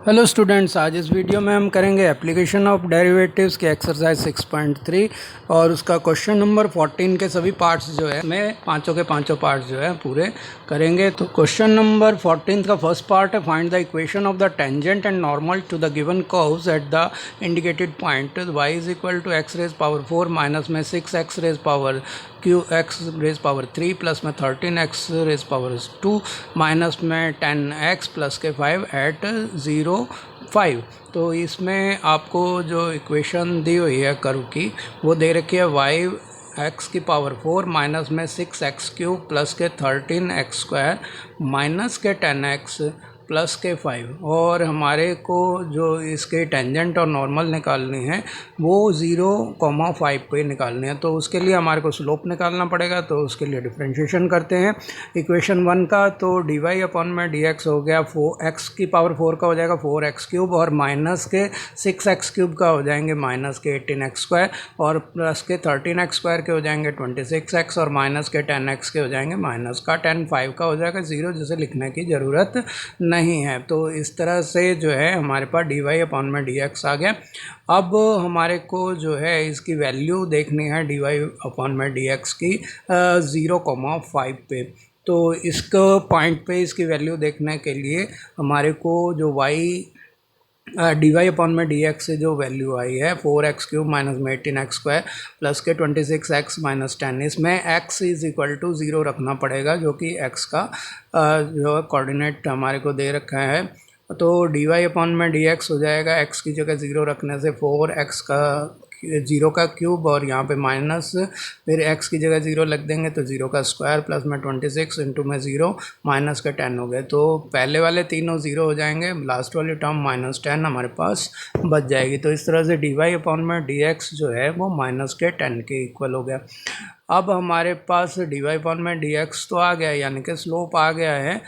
Hello students, आज इस video में हम करेंगे एप्लीकेशन ऑफ डेरिवेटिव्स के एक्सरसाइज 6.3 और उसका क्वेश्चन नंबर 14 के सभी पार्ट्स जो है मैं पांचों के पांचों पार्ट्स जो है पूरे करेंगे। तो क्वेश्चन नंबर 14 का फर्स्ट पार्ट है find the equation of the tangent and normal to the given curves at the indicated point y is equal to x raise power 4 minus में 6x raise power x raise power 3 plus में 13x raise power 2 minus में 10x plus के 5 eight 0 5। तो इसमें आपको जो equation दी हुई है कर्व की वो दे रखी है y x की पावर 4 माइनस में 6x क्यूब प्लस के 13x स्क्वायर माइनस के 10x प्लस के 5। और हमारे को जो इसके टेंजेंट और नॉर्मल निकालनी है वो 0,5 पे निकालनी है। तो उसके लिए हमारे को स्लोप निकालना पड़ेगा। तो उसके लिए डिफरेंशिएशन करते हैं इक्वेशन 1 का। तो dy अपॉन में dx हो गया 4x की पावर 4 का हो जाएगा 4x क्यूब और माइनस के 6x क्यूब का हो जाएंगे माइनस के 18x स्क्वायर और प्लस के 13x स्क्वायर के हो जाएंगे 26x और माइनस के 10x के हो जाएंगे माइनस का 10 5 का हो जाएगा 0, जिसे लिखने की ज़रूरत नहीं है। तो इस तरह से जो है हमारे पास dy अपॉन में dx आ गया। अब हमारे को जो है इसकी वैल्यू देखनी है dy अपॉन में dx की 0,5 पे। तो इसको पॉइंट पे इसकी वैल्यू देखने के लिए हमारे को जो dy अपॉन में dx से जो वैल्यू आई है 4x क्यूब माइनस में 18x स्क्वायर प्लस के 26x माइनस 10, इसमें x इज़ इक्वल टू 0 रखना पड़ेगा जो कि x का जो कोऑर्डिनेट हमारे को दे रखा है। तो dy अपॉन में dx हो जाएगा x की जगह 0 रखने से 4x का 0 का क्यूब और यहाँ पे माइनस फिर x की जगह 0 लग देंगे तो 0 का स्क्वायर प्लस में 26 इंटू में 0 माइनस का 10 हो गए। तो पहले वाले तीनों 0 हो जाएंगे, लास्ट वाली टर्म माइनस 10 हमारे पास बच जाएगी। तो इस तरह से dy अपॉन में dx जो है वो माइनस के 10 के इक्वल हो गया। अब हमारे पास dy अपॉन में dx तो आ गया, यानी कि स्लोप आ गया है।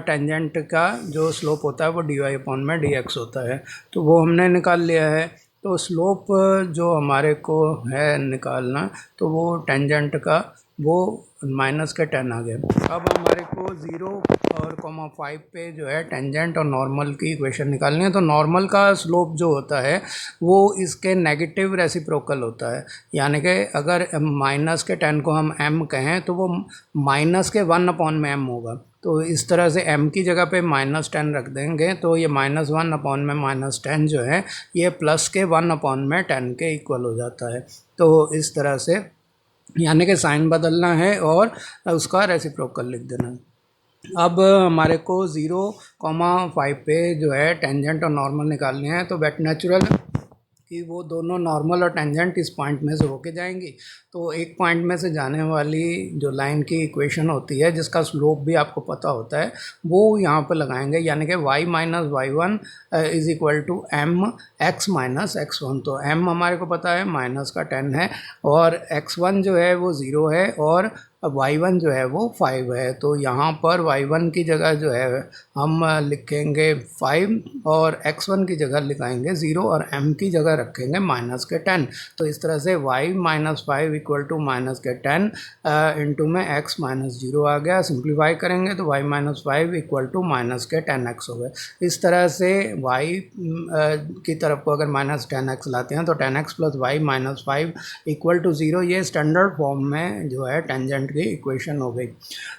टेंजेंट का जो स्लोप होता है वो dy अपॉन में dx होता है, तो वो हमने निकाल लिया है। तो स्लोप जो हमारे को है निकालना तो वो टेंजेंट का वो माइनस के 10 आ गया। अब हमारे को 0 और 5 पे जो है टेंजेंट और नॉर्मल की इक्वेशन निकालनी है। तो नॉर्मल का स्लोप जो होता है वो इसके नेगेटिव रेसिप्रोकल होता है, यानी कि अगर माइनस के 10 को हम m कहें तो वो माइनस के 1 अपॉन में m होगा। तो इस तरह से m की जगह पे माइनस 10 रख देंगे तो ये माइनस 1 अपॉन में माइनस 10 जो है ये प्लस के 1 अपॉन में 10 के इक्वल हो जाता है। तो इस तरह से यानी कि साइन बदलना है और उसका रेसिप्रोकल लिख देना है। अब हमारे को 0,5 पे जो है टेंजेंट और नॉर्मल निकालने हैं। तो वेट नेचुरल कि वो दोनों नॉर्मल और टेंजेंट इस पॉइंट में से होके जाएंगी। तो एक पॉइंट में से जाने वाली जो लाइन की इक्वेशन होती है जिसका स्लोप भी आपको पता होता है वो यहाँ पर लगाएंगे, यानी कि y minus y1 is equal to m x minus x1। तो m हमारे को पता है माइनस का 10 है और x1 जो है वो 0 है और y1 जो है वो 5 है। तो यहाँ पर y1 की जगह जो है हम लिखेंगे 5 और x1 की जगह लिखाएंगे 0 और m की जगह रखेंगे माइनस के 10। तो इस तरह से y minus 5 equal to minus के 10 इंटू में x माइनस 0 आ गया। सिंप्लीफाई करेंगे तो y minus 5 equal to minus के 10x हो गए। इस तरह से y की तरफ को अगर माइनस 10x लाते हैं तो 10x plus y minus 5 equal to 0, ये स्टैंडर्ड फॉर्म में जो है टेंजेंट की इक्वेशन हो गई।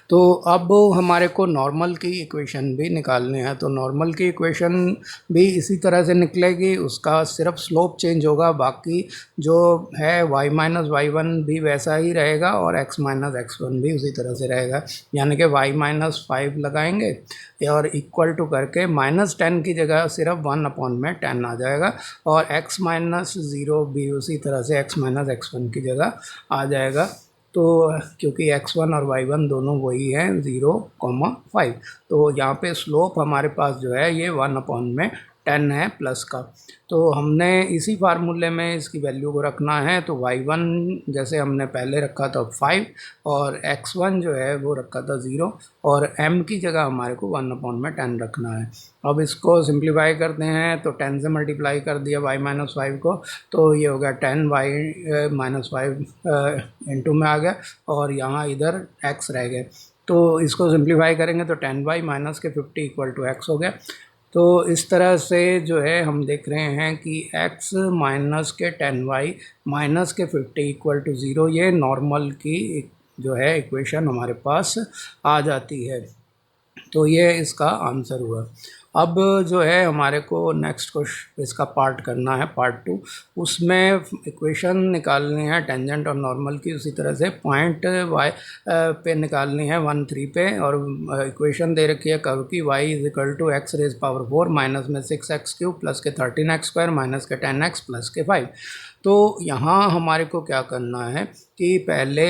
तो अब हमारे को नॉर्मल की इक्वेशन भी निकालनी है। तो नॉर्मल की इक्वेशन भी इसी तरह से निकलेगी, उसका सिर्फ स्लोप चेंज होगा, बाकी जो है y माइनस y1 भी वैसा ही रहेगा और x माइनस x1 भी उसी तरह से रहेगा। यानी कि y माइनस 5 लगाएंगे और इक्वल टू करके माइनस 10 की जगह सिर्फ 1 अपॉन में 10 आ जाएगा और x माइनस 0 भी उसी तरह से x माइनस x1 की जगह आ जाएगा। तो क्योंकि x1 और y1 दोनों वही हैं 0,5, तो यहाँ पे स्लोप हमारे पास जो है ये 1 अपॉन में 10 है प्लस का। तो हमने इसी फार्मूले में इसकी वैल्यू को रखना है। तो y1 जैसे हमने पहले रखा था 5 और x1 जो है वो रखा था 0 और m की जगह हमारे को 1 अपॉन में 10 रखना है। अब इसको सिंप्लीफाई करते हैं तो 10 से मल्टीप्लाई कर दिया y माइनस 5 को, तो ये हो गया 10 y माइनस 5 इंटू में आ गया और यहाँ इधर x रह गए। तो इसको सिंप्लीफाई करेंगे तो 10y माइनस के 50 इक्वल टू x हो गया। तो इस तरह से जो है हम देख रहे हैं कि x माइनस के 10y माइनस के 50 इक्वल टू 0, ये नॉर्मल की जो है इक्वेशन हमारे पास आ जाती है। तो ये इसका आंसर हुआ। अब जो है हमारे को नेक्स्ट क्वेश्चन इसका पार्ट करना है, पार्ट 2। उसमें इक्वेशन निकालनी है टेंजेंट और नॉर्मल की, उसी तरह से पॉइंट y पे निकालनी है 1 3 पे, और इक्वेशन दे रखी है कर्व की y is equal to x raise power 4 minus में 6x³ प्लस के 13x² माइनस के 10x प्लस के 5। तो यहाँ हमारे को क्या करना है कि पहले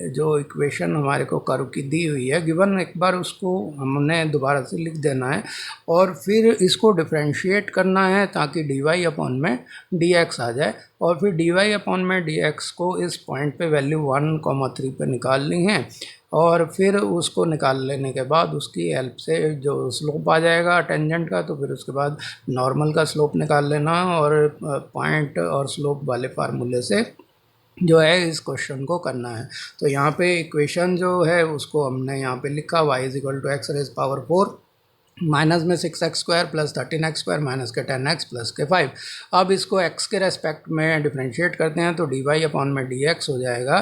जो इक्वेशन हमारे को कर्व की दी हुई है गिवन, एक बार उसको हमने दोबारा से लिख देना है और फिर इसको डिफरेंशिएट करना है ताकि dy अपॉन में dx आ जाए, और फिर dy अपॉन में dx को इस पॉइंट पे वैल्यू 1,3 पे निकालनी है, और फिर उसको निकाल लेने के बाद उसकी हेल्प से जो स्लोप आ जाएगा टेंजेंट का, तो फिर उसके बाद नॉर्मल का स्लोप निकाल लेना, और पॉइंट और स्लोप वाले फार्मूले से जो है इस क्वेश्चन को करना है। तो यहाँ पे इक्वेशन जो है उसको हमने यहाँ पे लिखा y is equal to x raise power 4 minus में 6x² प्लस 13x² माइनस के 10x प्लस के 5। अब इसको x के रेस्पेक्ट में डिफरेंशिएट करते हैं तो dy अपॉन में dx हो जाएगा,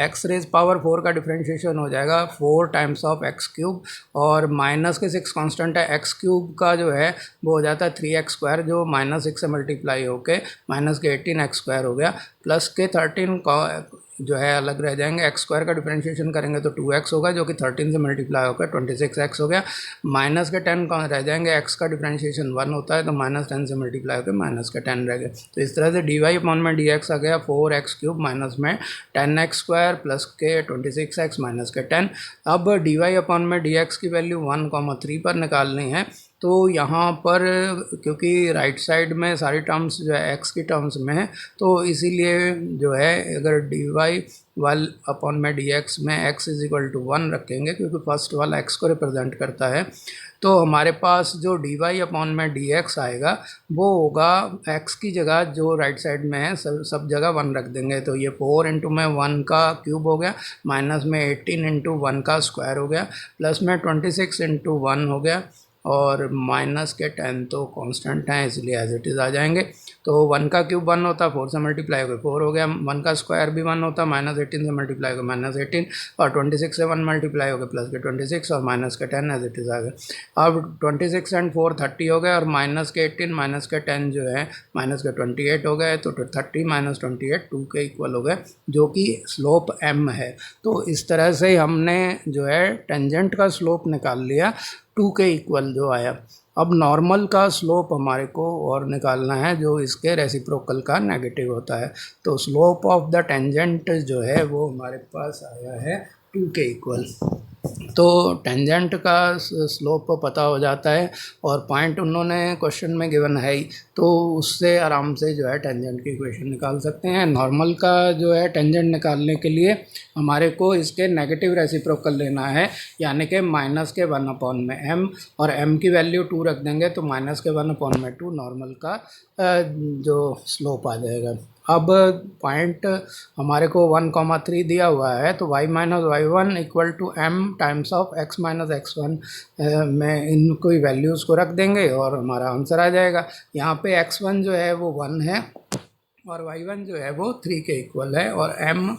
x रेज पावर 4 का डिफरेंशिएशन हो जाएगा 4 टाइम्स ऑफ x³, और माइनस के 6 कांस्टेंट है, x³ का जो है वो हो जाता है 3x², जो माइनस 6 से मल्टीप्लाई होके माइनस के 18x² हो गया, प्लस के 13 जो है अलग रह जाएंगे। x² का डिफरेंशिएशन करेंगे तो 2x होगा, जो कि 13 से मल्टीप्लाई होकर 26x हो गया, माइनस के 10 कौन रह जाएंगे, x का डिफरेंशिएशन 1 होता है तो माइनस 10 से मल्टीप्लाई होकर माइनस के 10 रह गए। तो इस तरह से dy अपॉन में dx आ गया 4x³ माइनस में 10x² प्लस के 26x माइनस के 10। अब dy अपॉन में dx की वैल्यू 1,3 पर निकालनी है, तो यहाँ पर क्योंकि राइट साइड में सारी टर्म्स जो है x की टर्म्स में है, तो इसीलिए जो है अगर dy वाल अपॉन में dx में x इज इक्वल टू 1 रखेंगे, क्योंकि फर्स्ट वाला x को रिप्रेजेंट करता है, तो हमारे पास जो dy अपॉन में dx आएगा वो होगा x की जगह जो राइट साइड में है सब जगह 1 रख देंगे, तो ये 4 इंटू में 1 का क्यूब हो गया, माइनस में 18 इंटू 1 का स्क्वायर हो गया, प्लस में 26 इंटू 1 हो गया, और माइनस के 10 तो कांस्टेंट हैं इसलिए एज इट इज़ आ जाएंगे। तो 1 का क्यूब 1 होता, 4 से मल्टीप्लाई होकर 4 हो गया, 1 का स्क्वायर भी 1 होता, माइनस 18 से मल्टीप्लाई होकर माइनस 18, और 26 से 1 मल्टीप्लाई होकर प्लस के 26, और माइनस के 10 एज इट इज़ आ गया। अब 26 एंड 4 30 हो गए, और माइनस के 18 माइनस के 10 जो है माइनस के 28 हो गए, तो 30 माइनस 28 2 के इक्वल हो गए, जो कि स्लोप m है। तो इस तरह से हमने जो है टेंजेंट का स्लोप निकाल लिया 2 के इक्वल जो आया। अब नॉर्मल का स्लोप हमारे को और निकालना है जो इसके रेसिप्रोकल का नेगेटिव होता है। तो स्लोप ऑफ द टेंजेंट जो है वो हमारे पास आया है 2 के इक्वल। तो टेंजेंट का स्लोप पता हो जाता है, और पॉइंट उन्होंने क्वेश्चन में गिवन है ही, तो उससे आराम से जो है टेंजेंट की इक्वेशन निकाल सकते हैं। नॉर्मल का जो है टेंजेंट निकालने के लिए हमारे को इसके नेगेटिव रेसिप्रोकल लेना है, यानी कि माइनस के 1 अपॉन में m, और m की वैल्यू 2 रख देंगे तो माइनस के 1 अपॉन में 2 नॉर्मल का जो स्लोप आ जाएगा। अब पॉइंट हमारे को 1,3 दिया हुआ है, तो y minus y1 equal to m times of x minus x1 में इन कोई वैल्यूज़ को रख देंगे और हमारा आंसर आ जाएगा। यहाँ पे x1 जो है वो 1 है और y1 जो है वो 3 के इक्वल है, और m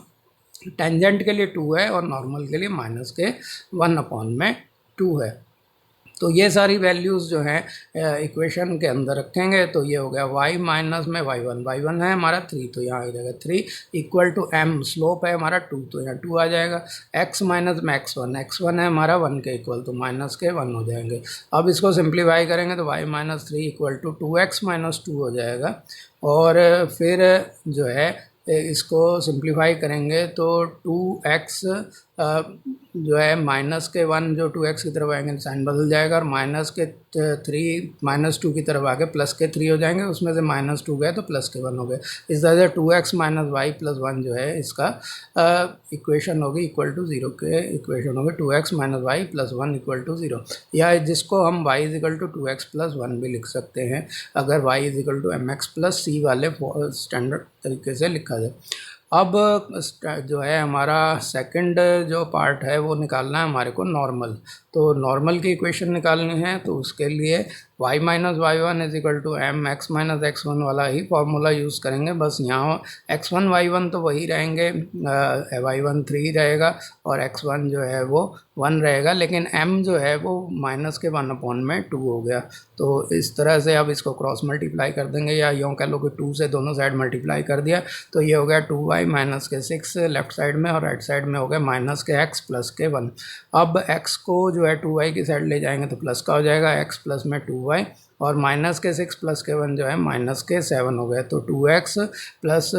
टेंजेंट के लिए 2 है और नॉर्मल के लिए माइनस के 1 अपॉन में 2 है। तो ये सारी वैल्यूज़ जो हैं इक्वेशन के अंदर रखेंगे, तो ये हो गया y माइनस में y1 है हमारा 3, तो यहाँ आ जाएगा 3 इक्वल टू m, स्लोप है हमारा 2, तो यहाँ 2 आ जाएगा। x माइनस में x1 है हमारा 1 के इक्वल, तो माइनस के 1 हो जाएंगे। अब इसको सिंप्लीफाई करेंगे तो y minus 3 equal to 2x minus 2 हो जाएगा, और फिर जो है इसको सिंप्लीफाई करेंगे तो 2x जो है माइनस के 1 जो 2x की तरफ आएंगे साइन बदल जाएगा, और माइनस के 3 माइनस 2 की तरफ आगे प्लस के 3 हो जाएंगे, उसमें से माइनस 2 गए तो प्लस के 1 हो गए। इस तरह से 2x माइनस वाई प्लस 1 जो है इसका इक्वेशन होगी इक्वल टू 0 के इक्वेशन होगी 2x minus y plus 1 equal to 0, या जिसको हम y is equal to 2x plus 1 भी लिख सकते हैं अगर y is equal to mx plus c वाले स्टैंडर्ड तरीके से लिखा जाए। अब जो है हमारा सेकंड जो पार्ट है वो निकालना है हमारे को नॉर्मल। तो नॉर्मल की इक्वेशन निकालनी है, तो उसके लिए y minus y one is equal to m x minus x one वाला ही फॉर्मूला यूज़ करेंगे। बस यहाँ एक्स वन वाई वन तो वही रहेंगे, वाई वन 3 रहेगा और एक्स वन जो है वो 1 रहेगा, लेकिन m जो है वो माइनस के 1 में 2 हो गया। तो इस तरह से अब इसको क्रॉस मल्टीप्लाई कर देंगे, या यूँ कह लो कि 2 से दोनों साइड मल्टीप्लाई कर दिया तो ये हो गया 2y माइनस के 6 लेफ्ट साइड में, और राइट साइड में हो गया माइनस के x प्लस के 1। अब x को जो है 2y की साइड ले जाएंगे तो प्लस का हो जाएगा, x प्लस में 2y, और माइनस के 6 प्लस के 1 जो है माइनस के 7 हो गए। तो 2x plus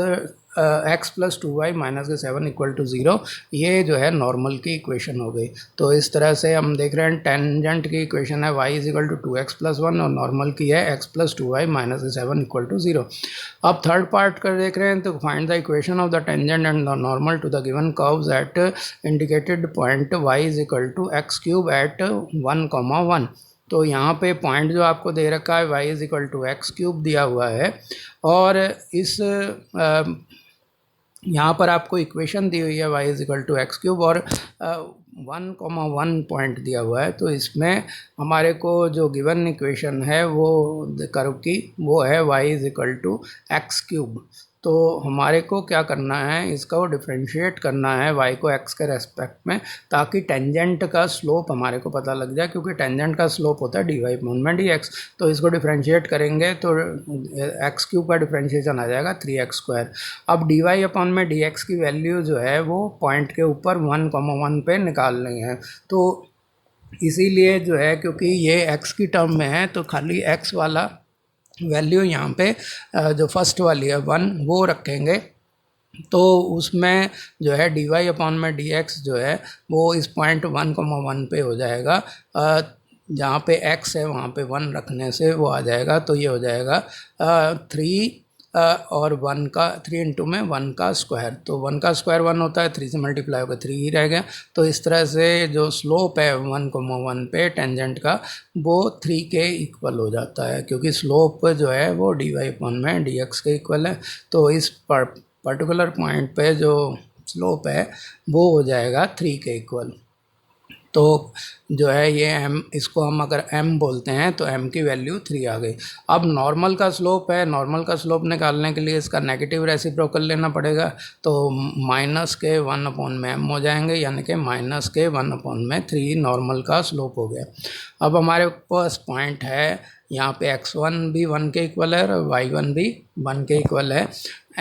x plus 2y minus के 7 इक्वल टू 0, ये जो है नॉर्मल की इक्वेशन हो गई। तो इस तरह से हम देख रहे हैं टेंजेंट की इक्वेशन है y is equal to 2x plus 1 और नॉर्मल की है x प्लस 2y माइनस के 7 इक्वल टू 0। अब थर्ड पार्ट कर देख रहे हैं, तो find the equation of the tangent and the normal to the given curves at indicated point y is equal to x cube at 1,1। तो यहाँ पे पॉइंट जो आपको दे रखा है y is equal to x cube दिया हुआ है, और इस यहाँ पर आपको इक्वेशन दी हुई है y is equal to x cube और 1,1 पॉइंट दिया हुआ है। तो इसमें हमारे को जो गिवन इक्वेशन है वो कर्व की वो है y is equal to x cube. तो हमारे को क्या करना है, इसका वो डिफ्रेंशिएट करना है y को x के रेस्पेक्ट में, ताकि टेंजेंट का स्लोप हमारे को पता लग जाए, क्योंकि टेंजेंट का स्लोप होता है dy/dx। तो इसको डिफ्रेंशिएट करेंगे तो एक्स क्यूब का डिफ्रेंशिएशन आ जाएगा 3x²। अब dy/dx की वैल्यू जो है वो पॉइंट के ऊपर 1,1 पे निकालनी है। तो इसीलिए जो है, क्योंकि ये x की टर्म में है तो खाली x वाला वैल्यू यहाँ पे जो फर्स्ट वाली है 1 वो रखेंगे। तो उसमें जो है dy/dx जो है वो इस पॉइंट 1,1 पे हो जाएगा। जहाँ पे x है वहाँ पे 1 रखने से वो आ जाएगा। तो ये हो जाएगा 3 और 1 का 3 इंटू में 1 का स्क्वायर। तो 1 का स्क्वायर 1 होता है, 3 से मल्टीप्लाई होकर 3 ही रह गया। तो इस तरह से जो स्लोप है 1,1 पे टेंजेंट का वो 3 के इक्वल हो जाता है, क्योंकि स्लोप जो है वो dy/dx के इक्वल है। तो इस पर्टिकुलर पॉइंट पे जो स्लोप है वो हो जाएगा 3 के इक्वल। तो जो है ये m, इसको हम अगर m बोलते हैं तो m की वैल्यू 3 आ गई। अब नॉर्मल का स्लोप है, नॉर्मल का स्लोप निकालने के लिए इसका नेगेटिव रेसिप्रोकल लेना पड़ेगा। तो माइनस के 1/m हो जाएंगे, यानी कि माइनस के 1/3 नॉर्मल का स्लोप हो गया। अब हमारे पास पॉइंट है यहाँ पे x1 भी 1 के इक्वल है और y1 भी 1 के इक्वल है।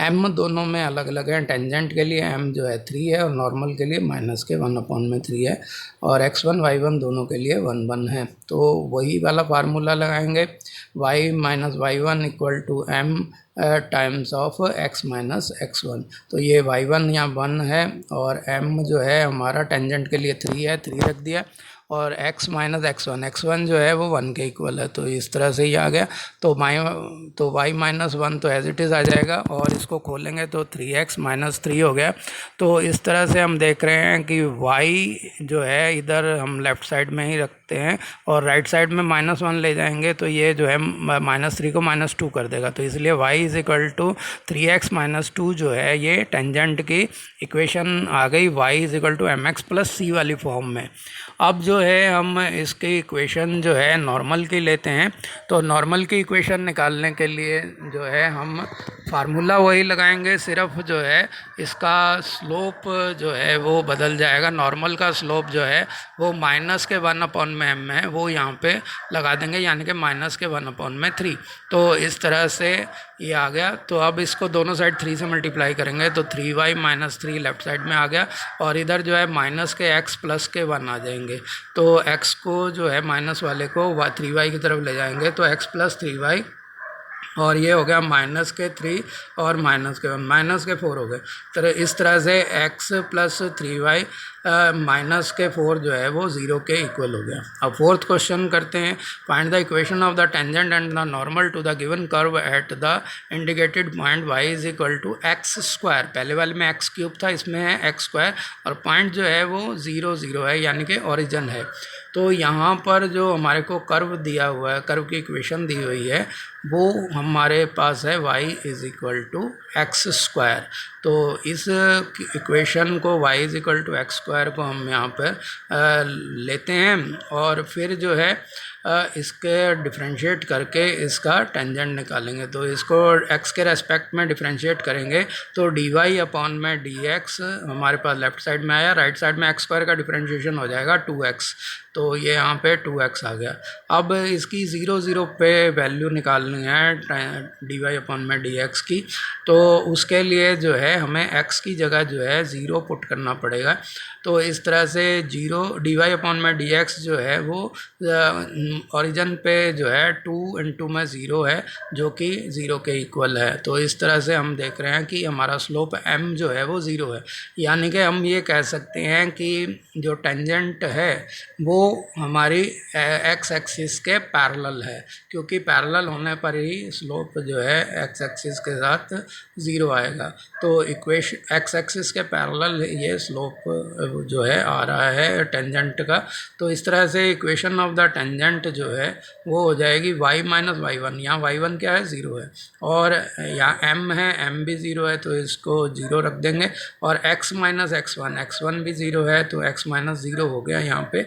m दोनों में अलग अलग है, टेंजेंट के लिए m जो है 3 है और नॉर्मल के लिए माइनस के 1/3 है, और x1 y1 दोनों के लिए 1 1 है। तो वही वाला फार्मूला लगाएंगे, y minus y1 equal to m times of x minus x1। तो ये y1 यहाँ 1 है और m जो है हमारा टेंजेंट के लिए 3 है, 3 रख दिया, और x माइनस x1 जो है वो 1 के इक्वल है। तो इस तरह से ही आ गया। तो y माइनस 1 तो एज इट इज़ आ जाएगा, और इसको खोलेंगे तो 3x माइनस 3 हो गया। तो इस तरह से हम देख रहे हैं कि y जो है इधर हम लेफ़्ट साइड में ही रखते हैं, और राइट साइड में -1 ले जाएंगे तो ये जो है -3 को -2 कर देगा। तो इसलिए y is equal to 3x minus 2 जो है ये टेंजेंट की इक्वेशन आ गई, y is equal to mx plus c वाली फॉर्म में। अब जो है हम इसकी इक्वेशन जो है नॉर्मल की लेते हैं। तो नॉर्मल की इक्वेशन निकालने के लिए जो है हम फार्मूला वही लगाएंगे, सिर्फ जो है इसका स्लोप जो है वो बदल जाएगा। नॉर्मल का स्लोप जो है वो माइनस के 1/m है, वो यहाँ पे लगा देंगे, यानी कि माइनस के 1/3। तो इस तरह से ये आ गया। तो अब इसको दोनों साइड 3 से मल्टीप्लाई करेंगे तो 3y माइनस 3 लेफ्ट साइड में आ गया, और इधर जो है माइनस के x प्लस के 1 आ जाएंगे। तो x को जो है माइनस वाले को 3y की तरफ ले जाएंगे तो x प्लस 3y, और ये हो गया माइनस के 3 और माइनस के 1 माइनस के 4 हो गए। तो इस तरह से x प्लस 3y माइनस के 4 जो है वो 0 के इक्वल हो गया। अब फोर्थ क्वेश्चन करते हैं, find the equation of the tangent and the normal to the given curve at the indicated point y is equal to x²। पहले वाले में x क्यूब था, इसमें है x², और पॉइंट जो है वो 0 0 है, यानी कि ओरिजिन है। तो यहाँ पर जो हमारे को कर्व दिया हुआ है, कर्व की इक्वेशन दी हुई है, वो हमारे पास है y is equal to x²। तो इस इक्वेशन को y is equal to x² को हम यहाँ पर लेते हैं, और फिर जो है इसके डिफरेंशिएट करके इसका टेंजेंट निकालेंगे। तो इसको x के रेस्पेक्ट में डिफरेंशिएट करेंगे तो dy अपॉन में dx हमारे पास लेफ्ट साइड में आया, राइट साइड में x स्क्वायर का डिफरेंशिएशन हो जाएगा 2x, तो ये यहाँ पे 2x आ गया। अब इसकी 0 0 पे वैल्यू निकालनी है dy अपॉन में dx की, तो उसके लिए जो है हमें x की जगह जो है 0 पुट करना पड़ेगा। तो इस तरह से 0 dy अपॉन में dx जो है वो ओरिजिन पे जो है 2 इंटू में 0 है जो कि 0 के इक्वल है। तो इस तरह से हम देख रहे हैं कि हमारा स्लोप m जो है वो 0 है, यानी कि हम ये कह सकते हैं कि जो टेंजेंट है वो हमारी x एक्सिस के पैरेलल है, क्योंकि पैरेलल होने पर ही स्लोप जो है x एक्सिस के साथ 0 आएगा। तो इक्वेशन x एक्सिस के पैरेलल ये स्लोप जो है आ रहा है टेंजेंट का। तो इस तरह से इक्वेशन ऑफ द टेंजेंट जो है वो हो जाएगी y माइनस वाई वन, यहाँ y1 क्या है 0 है, और यहाँ m है, m भी 0 है तो इसको 0 रख देंगे, और x माइनस x1 भी 0 है तो x माइनस 0 हो गया यहाँ पे।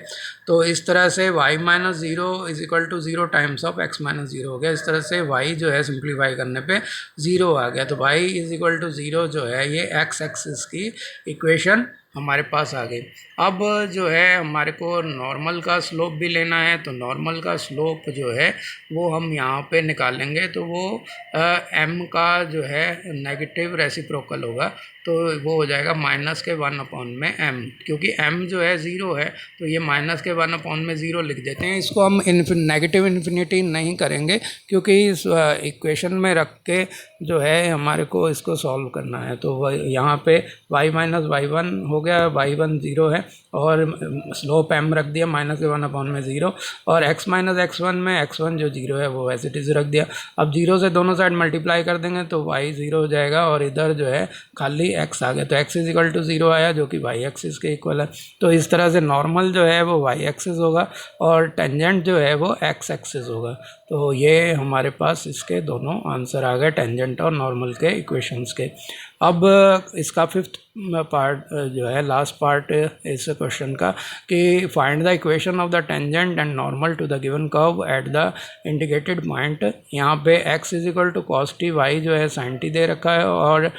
तो इस तरह से y minus 0 is equal to 0 times of x minus 0 हो गया। इस तरह से y जो है सिंप्लीफाई करने पे 0 आ गया। तो y इज इक्वल टू 0 जो है ये x एक्सिस की इक्वेशन हमारे पास आ गई। अब जो है हमारे को नॉर्मल का स्लोप भी लेना है, तो नॉर्मल का स्लोप जो है वो हम यहाँ पे निकालेंगे, तो वो m का जो है नेगेटिव रेसिप्रोकल होगा, तो वो हो जाएगा माइनस के 1 अपॉन में m, क्योंकि m जो है 0 है तो ये माइनस के 1 अपॉन में 0 लिख देते हैं। इसको हम नेगेटिव इन्फिनिटी नहीं करेंगे क्योंकि इस इक्वेशन में रख के जो है हमारे को इसको सॉल्व करना है। तो यहाँ पे y माइनस वाई वन हो गया, y1 0 है और स्लोप m रख दिया माइनस के 1 अपॉन में 0, और x माइनस x1 में x1 जो 0 है वो वैसे इज रख दिया। अब 0 से दोनों साइड मल्टीप्लाई कर देंगे तो y 0 हो जाएगा और इधर जो है खाली x आ गया, तो x इज इक्वल टू 0 आया जो कि y एक्सिस के इक्वल है। तो इस तरह से नॉर्मल जो है वो y एक्सिस होगा और टेंजेंट जो है वो x एक्सिस होगा। तो ये हमारे पास इसके दोनों आंसर आ गए टेंजेंट और नॉर्मल के इक्वेशंस के। अब इसका फिफ्थ पार्ट जो है लास्ट पार्ट इस क्वेश्चन का कि find the equation of the tangent and normal to the given curve at the indicated point. यहाँ पे x is equal to cos t, y जो है साइन टी दे रखा है और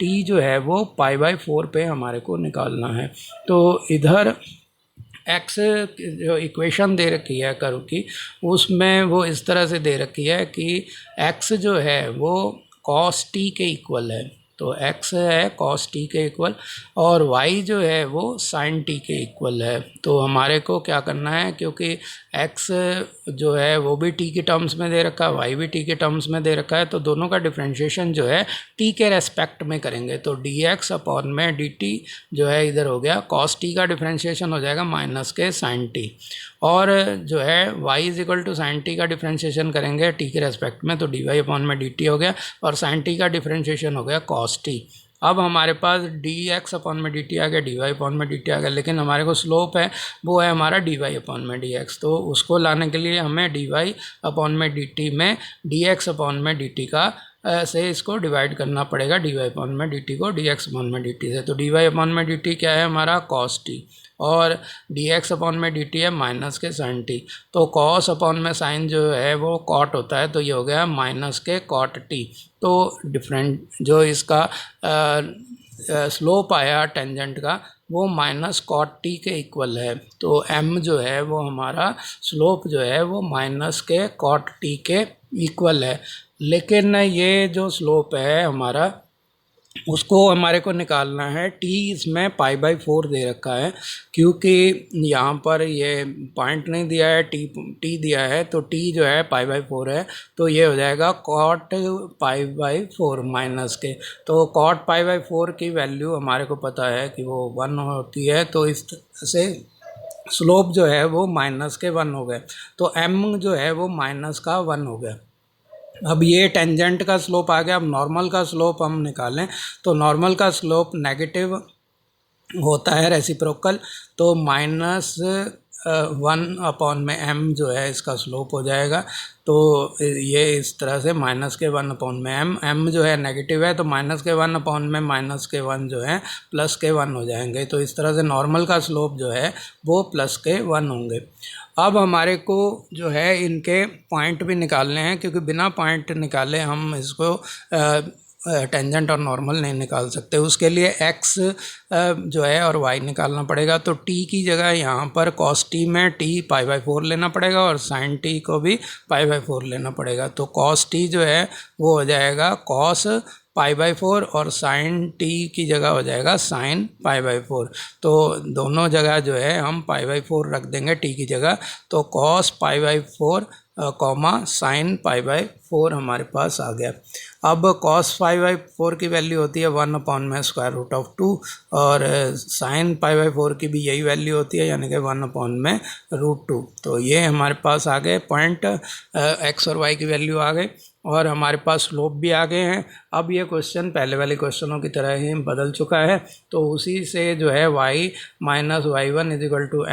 t जो है वो π/4 पे हमारे को निकालना है। तो इधर x जो इक्वेशन दे रखी है कर्व की उसमें वो इस तरह से दे रखी है कि x जो है वो cos t के इक्वल है, तो x है cos t के इक्वल और y जो है वो sin t के इक्वल है। तो हमारे को क्या करना है, क्योंकि x जो है वो भी t के टर्म्स में दे रखा है, y भी t के टर्म्स में दे रखा है, तो दोनों का डिफरेंशिएशन जो है t के रेस्पेक्ट में करेंगे। तो dx अपॉन में dt जो है इधर हो गया cos t का डिफरेंशिएशन हो जाएगा माइनस के sin t, और जो है y is equal to sine t का डिफरेंशिएशन करेंगे t के रेस्पेक्ट में, तो dy अपॉन में dt हो गया और साइन t का डिफरेंशिएशन हो गया cos t। अब हमारे पास dx अपॉन में dt आ गया, dy अपॉन में dt आ गया, लेकिन हमारे को स्लोप है वो है हमारा dy अपॉन में dx, तो उसको लाने के लिए हमें dy अपॉन में dt में dx अपॉन में dt का से इसको डिवाइड करना पड़ेगा, dy अपॉन में dt को dx अपॉन में dt से। तो dy अपॉन में dt क्या है हमारा cos t और dx अपॉन में dt है माइनस के sin t, तो cos अपॉन में sin जो है वो cot होता है, तो ये हो गया माइनस के cot t। तो डिफरेंट जो इसका स्लोप आया टेंजेंट का वो माइनस कॉट टी के इक्वल है। तो m जो है वो हमारा स्लोप जो है वो माइनस के कॉट टी के इक्वल है, लेकिन ये जो स्लोप है हमारा उसको हमारे को निकालना है, t इसमें π/4 दे रखा है, क्योंकि यहाँ पर ये पॉइंट नहीं दिया है, t दिया है, तो t जो है π/4 है, तो ये हो जाएगा cot π/4 माइनस के। तो cot π/4 की वैल्यू हमारे को पता है कि वो 1 होती है, तो इस से स्लोप जो है वो माइनस के 1 हो गए, तो m जो है वो माइनस का 1 हो गया। अब ये टेंजेंट का स्लोप आ गया। अब नॉर्मल का स्लोप हम निकालें तो नॉर्मल का स्लोप नेगेटिव होता है रेसिप्रोकल, तो माइनस 1/m जो है इसका स्लोप हो जाएगा। तो ये इस तरह से -1/m, m जो है नेगेटिव है तो -1/m -1 जो है +1 हो जाएंगे। तो इस तरह से नॉर्मल का स्लोप जो है वो +1 होंगे। अब हमारे को जो है इनके पॉइंट भी निकालने हैं, क्योंकि बिना पॉइंट निकाले हम इसको टेंजेंट और नॉर्मल नहीं निकाल सकते। उसके लिए x जो है और y निकालना पड़ेगा। तो t की जगह यहाँ पर cos t में t π/4 लेना पड़ेगा और sin t को भी π/4 लेना पड़ेगा। तो cos t जो है वो हो जाएगा cos π/4 और sin t की जगह हो जाएगा sin π/4। तो दोनों जगह जो है हम π/4 रख देंगे t की जगह। तो cos π/4 sin π/4 हमारे पास आ गया। अब cos π/4 की वैल्यू होती है 1/√2 और sin π/4 की भी यही वैल्यू होती है, यानी कि 1/√2। तो ये हमारे पास आ गए पॉइंट, x और y की वैल्यू आ गई और हमारे पास स्लोप भी आ गए हैं। अब ये क्वेश्चन पहले वाले क्वेश्चनों की तरह ही बदल चुका है। तो उसी से जो है y - y1 =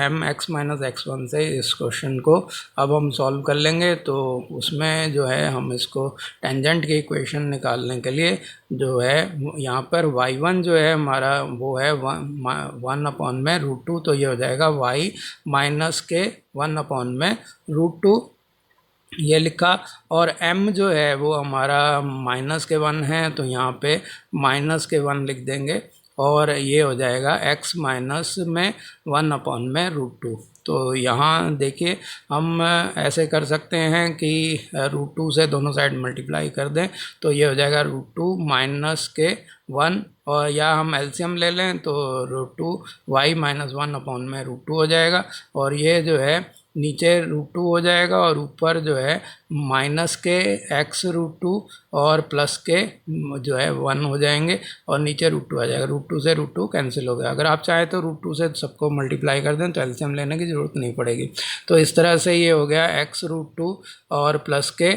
mx - x1 से इस क्वेश्चन को अब हम सॉल्व कर लेंगे। तो उसमें जो है हम इसको टेंजेंट की इक्वेशन निकालने के लिए जो है यहाँ पर y1 जो है हमारा वो है 1/√2। तो ये हो जाएगा y - 1/√2 ये लिखा। और m जो है वो हमारा -1 है, तो यहाँ पे -1 लिख देंगे और ये हो जाएगा x - 1/√2। तो यहाँ देखिए हम ऐसे कर सकते हैं कि √2 से दोनों साइड मल्टीप्लाई कर दें, तो ये हो जाएगा √2 - 1 और या हम एलसीएम ले लें तो √2 y - 1/√2 हो जाएगा। और ये जो है नीचे √2 हो जाएगा और ऊपर जो है -x√2 और +के जो है 1 हो जाएंगे और नीचे √2 आ जाएगा। √2 से √2 कैंसिल हो गया। अगर आप चाहें तो √2 से सबको मल्टीप्लाई कर दें तो एलसीएम लेने की ज़रूरत नहीं पड़ेगी। तो इस तरह से ये हो गया x√2 और +के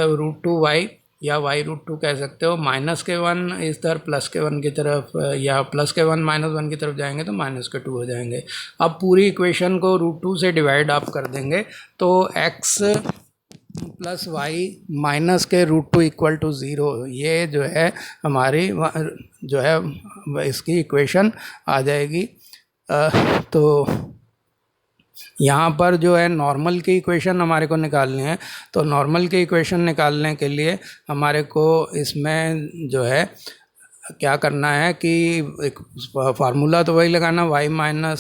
√2y या y√2 कह सकते हो। -1 इस तरफ +1 की तरफ या +1 -1 की तरफ जाएंगे तो -2 हो जाएंगे। अब पूरी इक्वेशन को √2 से डिवाइड आप कर देंगे तो x + y - √2 = 0, ये जो है हमारी जो है इसकी इक्वेशन आ जाएगी। तो यहाँ पर जो है नॉर्मल की इक्वेशन हमारे को निकालनी है। तो नॉर्मल की इक्वेशन निकालने के लिए हमारे को इसमें जो है क्या करना है कि एक फार्मूला तो वही लगाना, y - y1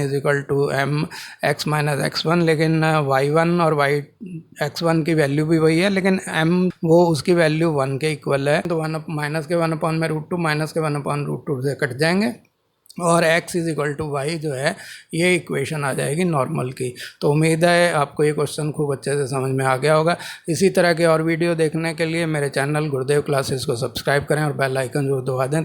= mx - x1, लेकिन y1 और x1 की वैल्यू भी वही है, लेकिन m वो उसकी वैल्यू 1 के इक्वल है। तो -1/√2 -1/√2 से कट जाएंगे और x = y जो है ये इक्वेशन आ जाएगी नॉर्मल की। तो उम्मीद है आपको ये क्वेश्चन खूब अच्छे से समझ में आ गया होगा। इसी तरह के और वीडियो देखने के लिए मेरे चैनल गुरुदेव क्लासेस को सब्सक्राइब करें और बेल आइकन जरूर दबा दें।